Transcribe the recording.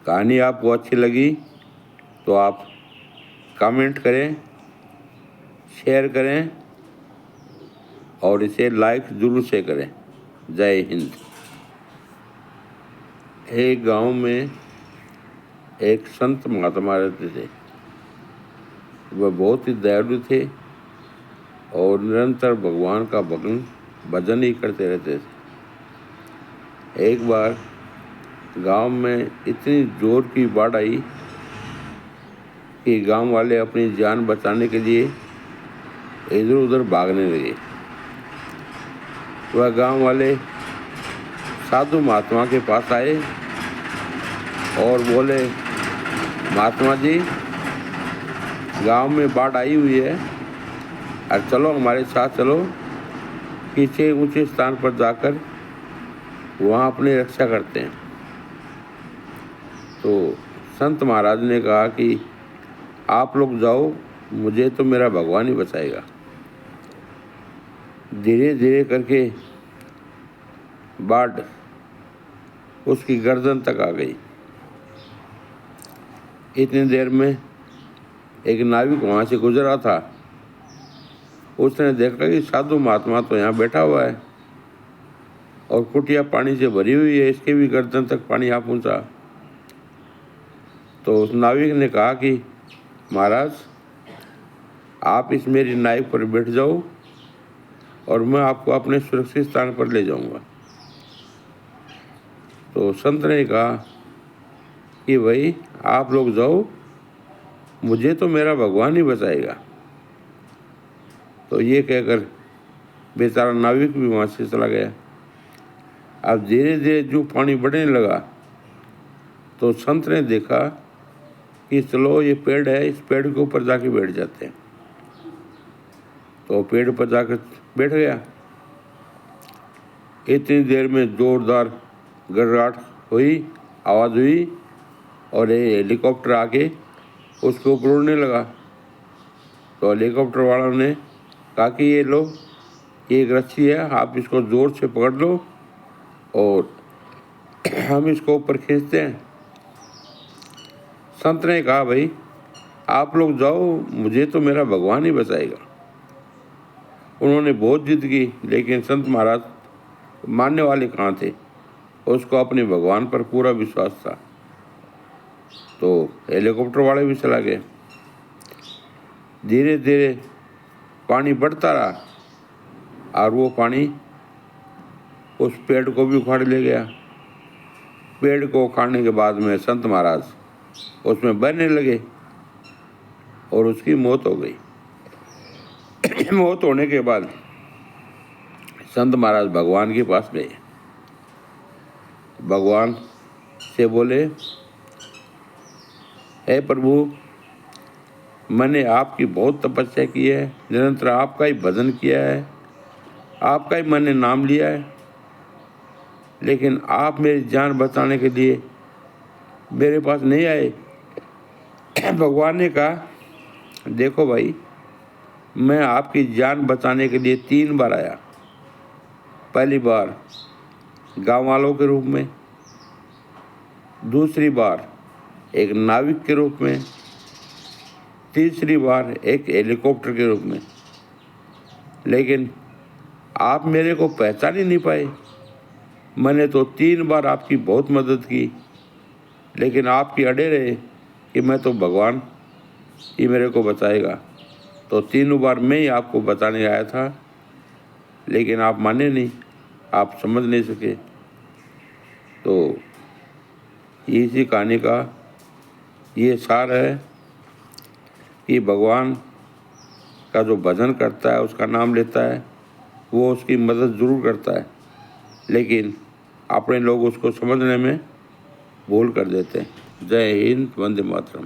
कहानी आपको अच्छी लगी तो आप कमेंट करें, शेयर करें और इसे लाइक ज़रूर से करें। जय हिंद। एक गांव में एक संत महात्मा रहते थे। वह बहुत ही दयालु थे और निरंतर भगवान का भजन ही करते रहते थे। एक बार गांव में इतनी जोर की बाढ़ आई कि गांव वाले अपनी जान बचाने के लिए इधर उधर भागने लगे। वह गांव वाले साधु महात्मा के पास आए और बोले, महात्मा जी, गांव में बाढ़ आई हुई है और चलो हमारे साथ चलो, किसी ऊंचे स्थान पर जाकर वहाँ अपनी रक्षा करते हैं। तो संत महाराज ने कहा कि आप लोग जाओ, मुझे तो मेरा भगवान ही बचाएगा। धीरे धीरे करके बाढ़ उसकी गर्दन तक आ गई। इतनी देर में एक नाविक वहाँ से गुजरा था। उसने देखा कि साधु महात्मा तो यहाँ बैठा हुआ है और कुटिया पानी से भरी हुई है, इसके भी गर्दन तक पानी आ पहुँचा। तो उस नाविक ने कहा कि महाराज, आप इस मेरी नाव पर बैठ जाओ और मैं आपको अपने सुरक्षित स्थान पर ले जाऊंगा। तो संत ने कहा कि भाई आप लोग जाओ, मुझे तो मेरा भगवान ही बचाएगा। तो ये कहकर बेचारा नाविक भी वहाँ से चला गया। अब धीरे धीरे जो पानी बढ़ने लगा तो संत ने देखा कि चलो ये पेड़ है, इस पेड़ के ऊपर जाके बैठ जाते हैं। तो पेड़ पर जाकर बैठ गया। इतनी देर में जोरदार गड़गड़ाहट हुई, आवाज़ हुई और ये हेलीकॉप्टर आके उसके ऊपर उड़ने लगा। तो हेलीकॉप्टर वालों ने कहा कि ये लो, ये एक रस्सी है, आप इसको ज़ोर से पकड़ लो और हम इसको ऊपर खींचते हैं। संत ने कहा, भाई आप लोग जाओ, मुझे तो मेरा भगवान ही बचाएगा। उन्होंने बहुत जिद की, लेकिन संत महाराज मानने वाले कहाँ थे। उसको अपने भगवान पर पूरा विश्वास था। तो हेलीकॉप्टर वाले भी चला गए। धीरे धीरे पानी बढ़ता रहा और वो पानी उस पेड़ को भी उखाड़ ले गया। पेड़ को उखाड़ने के बाद में संत महाराज उसमें बहने लगे और उसकी मौत हो गई। मौत होने के बाद संत महाराज भगवान के पास गए। भगवान से बोले, हे प्रभु, मैंने आपकी बहुत तपस्या की है, निरंतर आपका ही भजन किया है, आपका ही मैंने नाम लिया है, लेकिन आप मेरी जान बचाने के लिए मेरे पास नहीं आए। भगवान ने कहा, देखो भाई, मैं आपकी जान बचाने के लिए 3 बार आया। पहली बार गांव वालों के रूप में, दूसरी बार एक नाविक के रूप में, तीसरी बार एक हेलीकॉप्टर के रूप में। लेकिन आप मेरे को पहचान ही नहीं पाए। मैंने तो 3 बार आपकी बहुत मदद की, लेकिन आपकी अड़े रहे कि मैं तो भगवान ही मेरे को बचाएगा। तो 3 बार मैं ही आपको बचाने आया था, लेकिन आप माने नहीं, आप समझ नहीं सके। तो इसी कहानी का ये सार है कि भगवान का जो भजन करता है, उसका नाम लेता है, वो उसकी मदद ज़रूर करता है, लेकिन अपने लोग उसको समझने में भूल कर देते हैं। जय हिंद, वंदे मातरम।